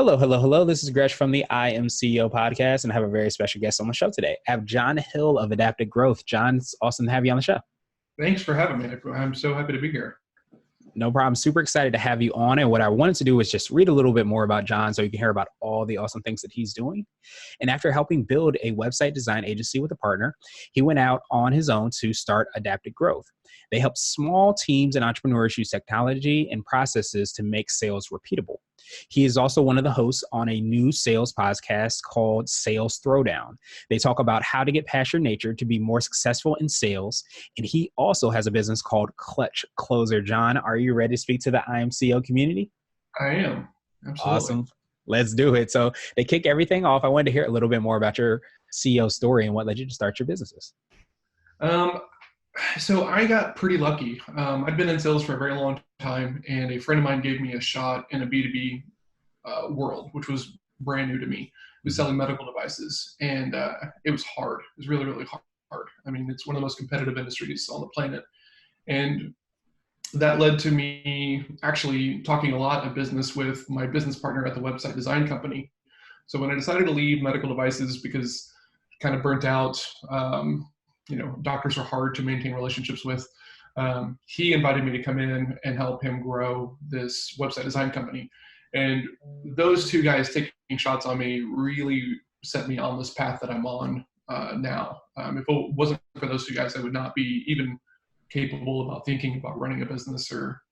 Hello, hello, hello. This is Gresh from the I Am CEO podcast, and I have a very special guest on the show today. I have John Hill of Adaptive Growth. John, it's awesome to have you on the show. Thanks for having me. I'm so happy to be here. No problem. Super excited to have you on. And what I wanted to do was just read a little bit more about John so you can hear about all the awesome things that he's doing. And after helping build a website design agency with a partner, he went out on his own to start Adaptive Growth. They help small teams and entrepreneurs use technology and processes to make sales repeatable. He is also one of the hosts on a new sales podcast called Sales Throwdown. They talk about how to get past your nature to be more successful in sales. And he also has a business called Clutch Closer. John, are you ready to speak to the IMCO community? I am. Absolutely. Awesome. Let's do it. So they kick everything off. I wanted to hear a little bit more about your CEO story and what led you to start your businesses. So I got pretty lucky. I'd been in sales for a very long time, and a friend of mine gave me a shot in a B2B world, which was brand new to me. It was selling medical devices, and it was hard. It was really, really hard. I mean, it's one of the most competitive industries on the planet. And that led to me actually talking a lot of business with my business partner at the website design company. So when I decided to leave medical devices because kind of burnt out, doctors are hard to maintain relationships with. He invited me to come in and help him grow this website design company. And those two guys taking shots on me really set me on this path that I'm on now. If it wasn't for those two guys, I would not be even capable about thinking about running a business or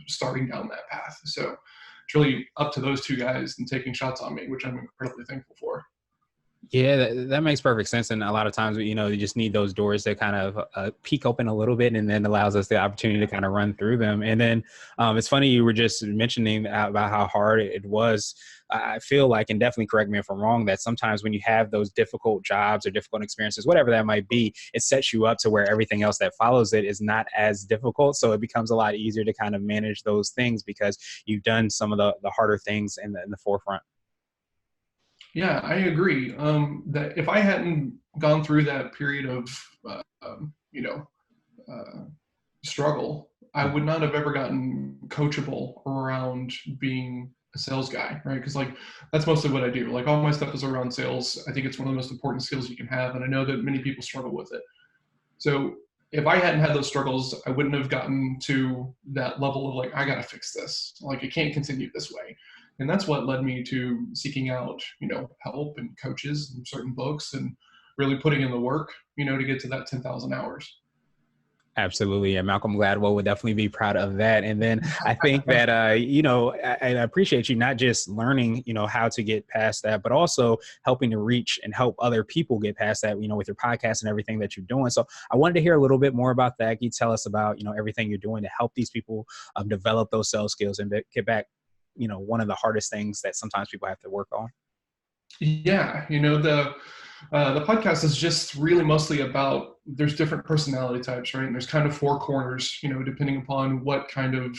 starting down that path. So it's really up to those two guys and taking shots on me, which I'm incredibly thankful for. Yeah, that makes perfect sense. And a lot of times, you just need those doors to kind of peek open a little bit, and then allows us the opportunity to kind of run through them. And then it's funny, you were just mentioning about how hard it was. I feel like, and definitely correct me if I'm wrong, that sometimes when you have those difficult jobs or difficult experiences, whatever that might be, it sets you up to where everything else that follows it is not as difficult. So it becomes a lot easier to kind of manage those things because you've done some of the harder things in the forefront. Yeah, I agree. That if I hadn't gone through that period of, struggle, I would not have ever gotten coachable around being a sales guy, right? Because that's mostly what I do. All my stuff is around sales. I think it's one of the most important skills you can have, and I know that many people struggle with it. So if I hadn't had those struggles, I wouldn't have gotten to that level of I got to fix this. It can't continue this way. And that's what led me to seeking out, help and coaches and certain books and really putting in the work, to get to that 10,000 hours. Absolutely. And Malcolm Gladwell would definitely be proud of that. And then I think that, I appreciate you not just learning, how to get past that, but also helping to reach and help other people get past that, with your podcast and everything that you're doing. So I wanted to hear a little bit more about that. Can you tell us about, everything you're doing to help these people develop those sales skills and get back, one of the hardest things that sometimes people have to work on? Yeah. The podcast is just really mostly about, there's different personality types, right? And there's kind of four corners, depending upon what kind of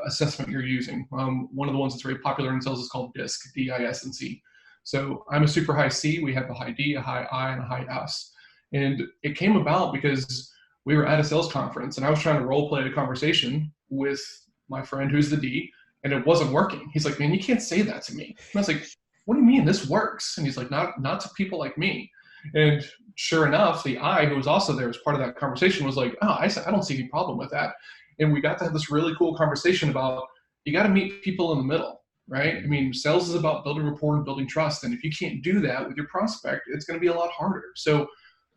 assessment you're using. One of the ones that's very popular in sales is called DISC, D-I-S-C. So I'm a super high C. We have a high D, a high I, and a high S. And it came about because we were at a sales conference and I was trying to role play a conversation with my friend who's the D, and it wasn't working. He's like, man, you can't say that to me. And I was like, what do you mean this works? And he's like, not to people like me. And sure enough, the I, who was also there as part of that conversation, was like, oh, I don't see any problem with that. And we got to have this really cool conversation about, you got to meet people in the middle, right? I mean, sales is about building rapport and building trust. And if you can't do that with your prospect, it's going to be a lot harder. So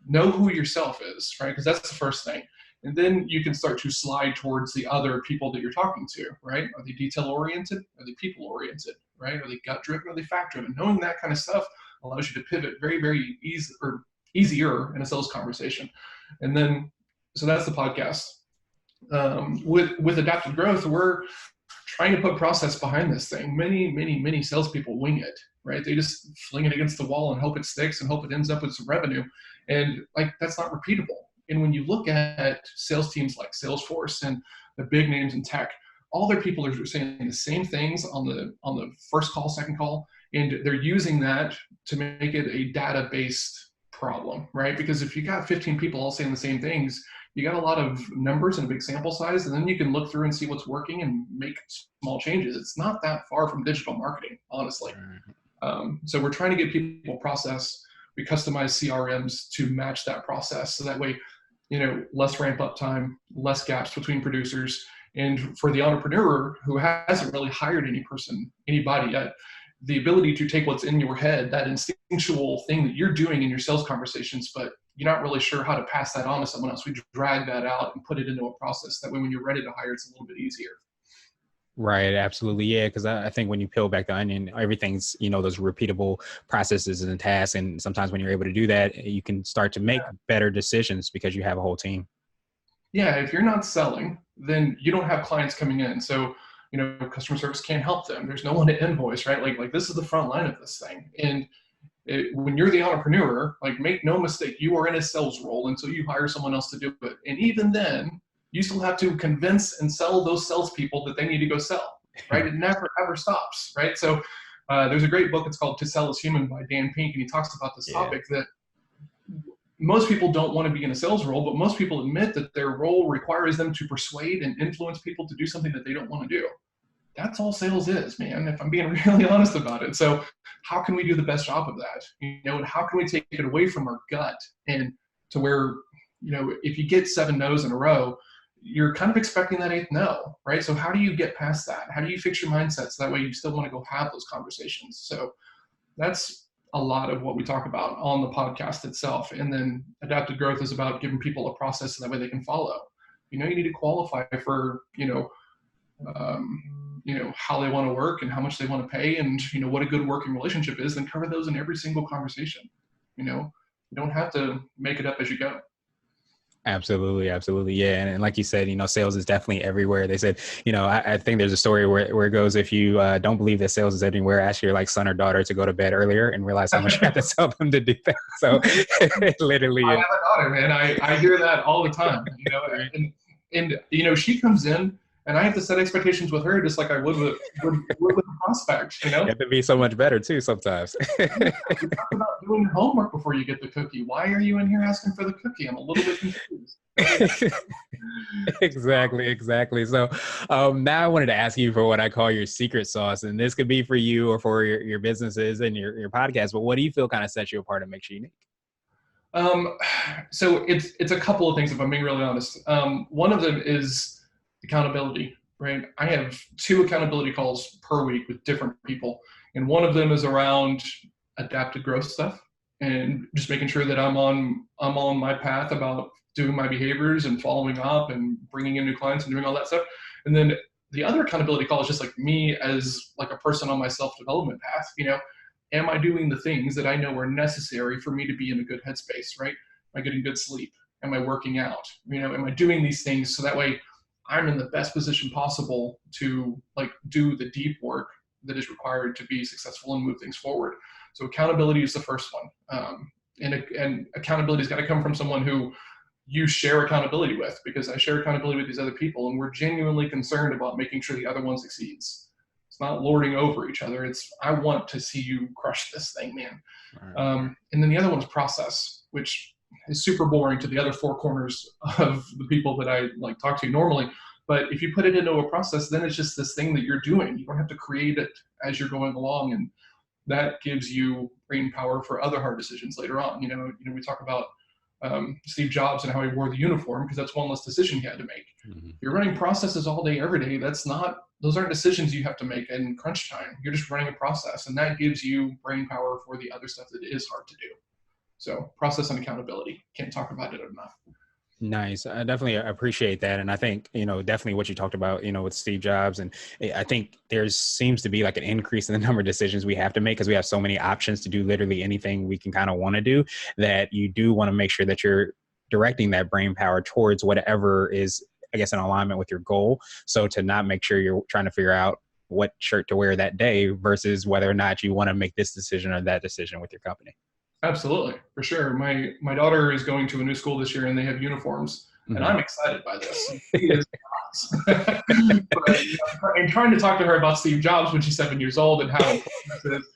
know who yourself is, right? Because that's the first thing. And then you can start to slide towards the other people that you're talking to, right? Are they detail-oriented? Are they people-oriented, right? Are they gut-driven? Are they fact-driven? Knowing that kind of stuff allows you to pivot very, very easy or easier in a sales conversation. And then, so that's the podcast. With Adaptive Growth, we're trying to put process behind this thing. Many salespeople wing it, right? They just fling it against the wall and hope it sticks and hope it ends up with some revenue. And that's not repeatable. And when you look at sales teams like Salesforce and the big names in tech, all their people are saying the same things on the first call, second call, and they're using that to make it a data-based problem, right? Because if you got 15 people all saying the same things, you got a lot of numbers and a big sample size, and then you can look through and see what's working and make small changes. It's not that far from digital marketing, honestly. So we're trying to get people process. We customize CRMs to match that process. So that way, less ramp up time, less gaps between producers. And for the entrepreneur who hasn't really hired anybody yet, the ability to take what's in your head, that instinctual thing that you're doing in your sales conversations, but you're not really sure how to pass that on to someone else. We drag that out and put it into a process. That way, when you're ready to hire, it's a little bit easier. Right. Absolutely. Yeah. Because I think when you peel back the onion, everything's, those repeatable processes and tasks. And sometimes when you're able to do that, you can start to make better decisions because you have a whole team. Yeah. If you're not selling, then you don't have clients coming in. So, customer service can't help them. There's no one to invoice, right? Like this is the front line of this thing. And when you're the entrepreneur, like make no mistake, you are in a sales role until you hire someone else to do it. And even then, you still have to convince and sell those salespeople that they need to go sell, right? It never, ever stops, right? So there's a great book, it's called To Sell is Human by Dan Pink, and he talks about this topic that most people don't want to be in a sales role, but most people admit that their role requires them to persuade and influence people to do something that they don't want to do. That's all sales is, man, if I'm being really honest about it. So how can we do the best job of that? And how can we take it away from our gut and to where, if you get 7 no's in a row, you're kind of expecting that 8th no, right? So how do you get past that? How do you fix your mindset so that way you still want to go have those conversations? So that's a lot of what we talk about on the podcast itself. And then adaptive growth is about giving people a process so that way they can follow. You need to qualify for, how they want to work and how much they want to pay and, what a good working relationship is, then cover those in every single conversation. You don't have to make it up as you go. Absolutely. Absolutely. Yeah. And like you said, sales is definitely everywhere. They said, I think there's a story where it goes, if you don't believe that sales is everywhere, ask your son or daughter to go to bed earlier and realize how much you have to tell them to do that. So it literally I have a daughter, man. I hear that all the time, and she comes in and I have to set expectations with her just like I would with a prospect, You have to be so much better too sometimes. We talk about doing homework before you get the cookie. Why are you in here asking for the cookie? I'm a little bit confused. Exactly. So now I wanted to ask you for what I call your secret sauce, and this could be for you or for your businesses and your podcast, but what do you feel kind of sets you apart and makes you unique? So it's a couple of things, if I'm being really honest. One of them is accountability, right? I have 2 accountability calls per week with different people. And one of them is around adaptive growth stuff and just making sure that I'm on my path about doing my behaviors and following up and bringing in new clients and doing all that stuff. And then the other accountability call is just like me as like a person on my self-development path, am I doing the things that I know are necessary for me to be in a good headspace, right? Am I getting good sleep? Am I working out? Am I doing these things so that way I'm in the best position possible to do the deep work that is required to be successful and move things forward. So accountability is the first one. And accountability has got to come from someone who you share accountability with, because I share accountability with these other people and we're genuinely concerned about making sure the other one succeeds. It's not lording over each other. It's, I want to see you crush this thing, man. Right. And then the other one is process, which is super boring to the other 4 corners of the people that I talk to normally. But if you put it into a process, then it's just this thing that you're doing. You don't have to create it as you're going along. And that gives you brain power for other hard decisions later on. We talk about Steve Jobs and how he wore the uniform because that's one less decision he had to make. Mm-hmm. You're running processes all day, every day. Those aren't decisions you have to make in crunch time. You're just running a process, and that gives you brain power for the other stuff that is hard to do. So process and accountability. Can't talk about it enough. Nice. I definitely appreciate that. And I think, definitely what you talked about, with Steve Jobs. And I think there seems to be an increase in the number of decisions we have to make because we have so many options to do literally anything we can kind of want to do, that you do want to make sure that you're directing that brain power towards whatever is, I guess, in alignment with your goal. So to not make sure you're trying to figure out what shirt to wear that day versus whether or not you want to make this decision or that decision with your company. Absolutely, for sure. My daughter is going to a new school this year and they have uniforms. And Mhm. I'm excited by this. And she is not. But, and trying to talk to her about Steve Jobs when she's 7 years old and how important this is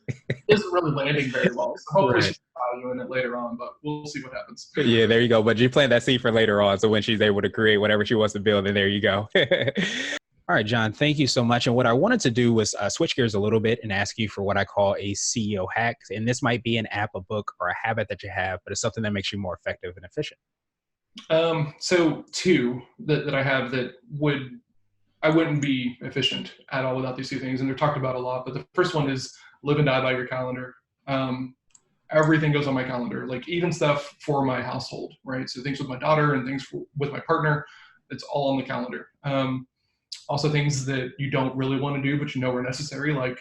isn't really landing very well. So hopefully Right. she's value in it later on, but we'll see what happens. Yeah, there you go. But you plant that seed for later on. So when she's able to create whatever she wants to build, then there you go. All right, John, thank you so much. And what I wanted to do was switch gears a little bit and ask you for what I call a CEO hack. And this might be an app, a book, or a habit that you have, but it's something that makes you more effective and efficient. So two that I have that I wouldn't be efficient at all without these two things, and they're talked about a lot. But the first one is live and die by your calendar. Everything goes on my calendar, like even stuff for my household, right? So things with my daughter and with my partner, it's all on the calendar. Also things that you don't really want to do, but you know are necessary, like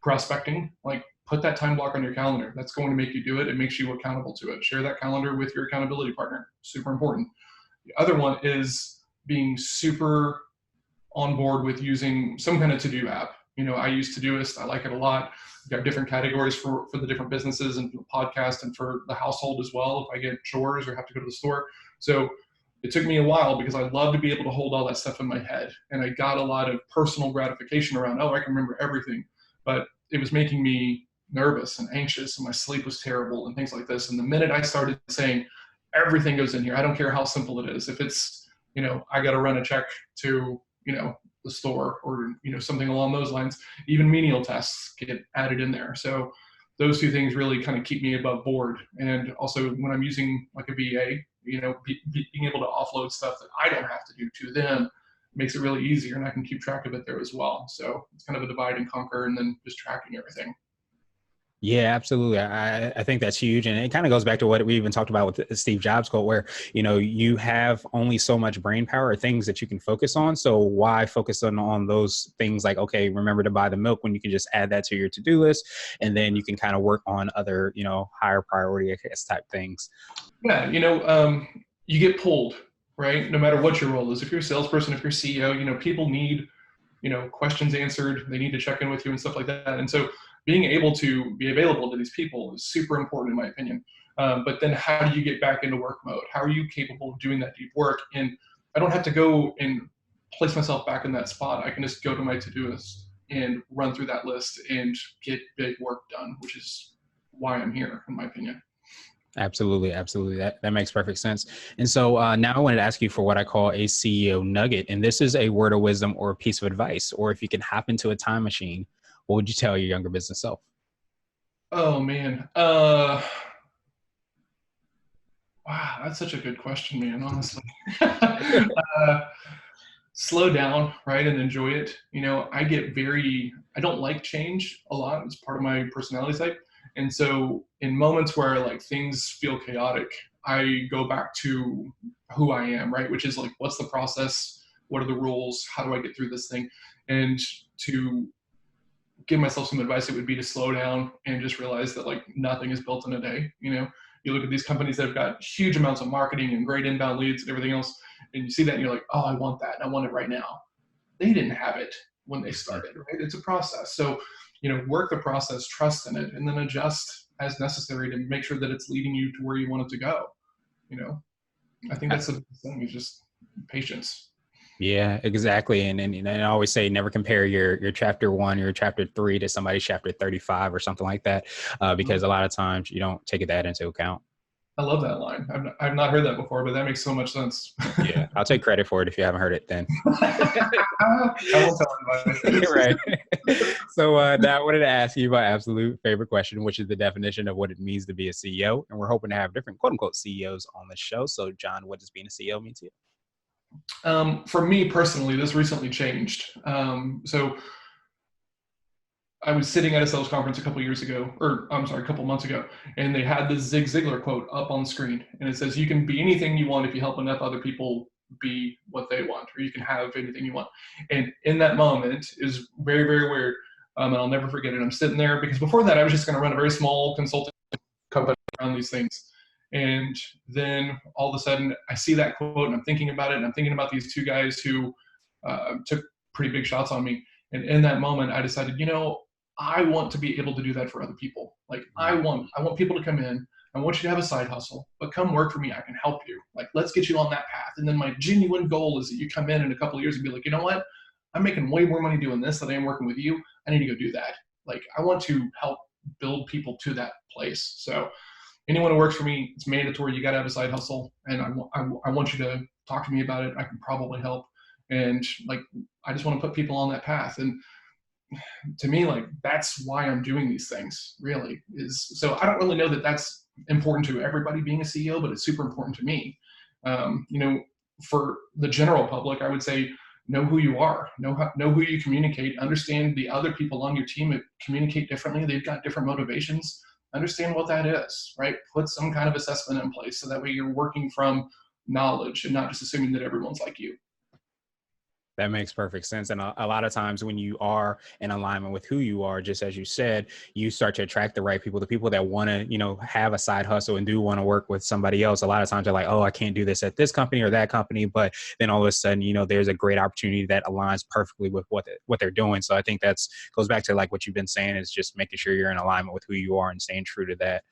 prospecting, like put that time block on your calendar. That's going to make you do it. It makes you accountable to it. Share that calendar with your accountability partner. Super important. The other one is being super on board with using some kind of to-do app. I use Todoist. I like it a lot. We've got different categories for the different businesses and for the podcast and for the household as well, if I get chores or have to go to the store. So it took me a while because I love to be able to hold all that stuff in my head. And I got a lot of personal gratification around, I can remember everything. But it was making me nervous and anxious, and my sleep was terrible and things like this. And the minute I started saying, everything goes in here, I don't care how simple it is. If it's, I got to run a check to, the store or, something along those lines, even menial tasks get added in there. So those two things really kind of keep me above board. And also when I'm using like a VA, being able to offload stuff that I don't have to do to them makes it really easier, and I can keep track of it there as well. So it's kind of a divide and conquer and then just tracking everything. Yeah, absolutely. I think that's huge. And it kind of goes back to what we even talked about with the Steve Jobs quote, where, you have only so much brain power or things that you can focus on. So why focus on those things like, okay, remember to buy the milk, when you can just add that to your to-do list, and then you can kind of work on other, higher priority, I guess, type things. Yeah, you get pulled, right? No matter what your role is. If you're a salesperson, if you're CEO, people need, questions answered. They need to check in with you and stuff like that. And so being able to be available to these people is super important in my opinion. But then how do you get back into work mode? How are you capable of doing that deep work? And I don't have to go and place myself back in that spot. I can just go to my Todoist and run through that list and get big work done, which is why I'm here, in my opinion. Absolutely. Absolutely. That makes perfect sense. And so now I wanted to ask you for what I call a CEO nugget. And this is a word of wisdom or a piece of advice, or if you can hop into a time machine, what would you tell your younger business self? Oh man. Wow, that's such a good question, man, honestly. Slow down, right, and enjoy it. I don't like change a lot. It's part of my personality type. And so in moments where like things feel chaotic, I go back to who I am, right? Which is like, what's the process? What are the rules? How do I get through this thing? And to give myself some advice, it would be to slow down and just realize that like nothing is built in a day. You look at these companies that have got huge amounts of marketing and great inbound leads and everything else, and you see that and you're like, oh, I want that. And I want it right now. They didn't have it when they started, right? It's a process. So, work the process, trust in it, and then adjust as necessary to make sure that it's leading you to where you want it to go. You know, I think that's the thing is just patience. Yeah, exactly. And I always say never compare your chapter 1, your chapter 3 to somebody's chapter 35 or something like that, because a lot of times you don't take that into account. I love that line. I've not heard that before, but that makes so much sense. Yeah, I'll take credit for it if you haven't heard it then. I won't tell anybody. Right. So now I wanted to ask you my absolute favorite question, which is the definition of what it means to be a CEO. And we're hoping to have different quote unquote CEOs on the show. So John, what does being a CEO mean to you? For me personally, this recently changed. So I was sitting at a sales conference a couple months ago, and they had this Zig Ziglar quote up on the screen, and it says, "You can be anything you want if you help enough other people be what they want, or you can have anything you want." And in that moment is very, very weird, and I'll never forget it. I'm sitting there because before that, I was just going to run a very small consulting company around these things. And then all of a sudden, I see that quote, and I'm thinking about it, and I'm thinking about these two guys who took pretty big shots on me. And in that moment, I decided, I want to be able to do that for other people. Like I want people to come in. I want you to have a side hustle, but come work for me. I can help you. Like, let's get you on that path. And then my genuine goal is that you come in a couple of years and be like, you know what? I'm making way more money doing this than I am working with you. I need to go do that. Like, I want to help build people to that place. So anyone who works for me, it's mandatory. You got to have a side hustle. And I want you to talk to me about it. I can probably help. And like, I just want to put people on that path. And to me, like, that's why I'm doing these things, really, is so I don't really know that that's important to everybody being a CEO, but it's super important to me. You know, for the general public, I would say know who you are, know who you communicate, understand the other people on your team that communicate differently. They've got different motivations. Understand what that is, right? Put some kind of assessment in place so that way you're working from knowledge and not just assuming that everyone's like you. That makes perfect sense. And a lot of times when you are in alignment with who you are, just as you said, you start to attract the right people, the people that want to, have a side hustle and do want to work with somebody else. A lot of times they're like, oh, I can't do this at this company or that company. But then all of a sudden, there's a great opportunity that aligns perfectly with what they're doing. So I think goes back to like what you've been saying, is just making sure you're in alignment with who you are and staying true to that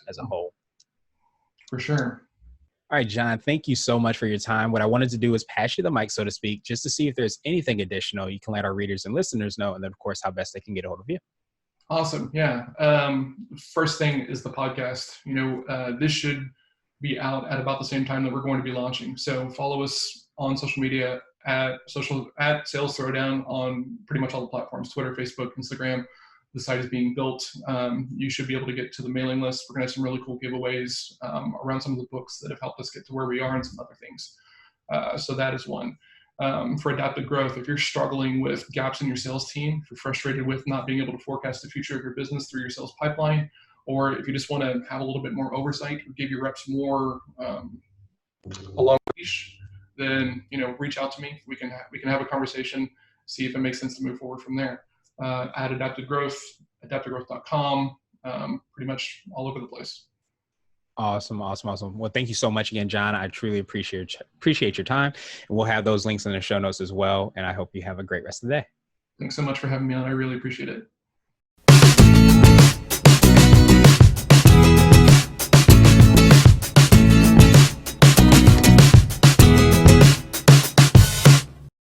as a whole. For sure. All right, John, thank you so much for your time. What I wanted to do is pass you the mic, so to speak, just to see if there's anything additional you can let our readers and listeners know, and then, of course, how best they can get a hold of you. Awesome. Yeah. First thing is the podcast. This should be out at about the same time that we're going to be launching. So follow us on social media at Sales Throwdown on pretty much all the platforms: Twitter, Facebook, Instagram. The site is being built. You should be able to get to the mailing list. We're going to have some really cool giveaways around some of the books that have helped us get to where we are and some other things. So that is one. For adaptive growth, if you're struggling with gaps in your sales team, if you're frustrated with not being able to forecast the future of your business through your sales pipeline, or if you just want to have a little bit more oversight or give your reps more along the leash, then reach out to me. We can have a conversation, see if it makes sense to move forward from there. At Adaptive Growth, adaptivegrowth.com, pretty much all over the place. Awesome. Well, thank you so much again, John. I truly appreciate your time. And we'll have those links in the show notes as well. And I hope you have a great rest of the day. Thanks so much for having me on. I really appreciate it.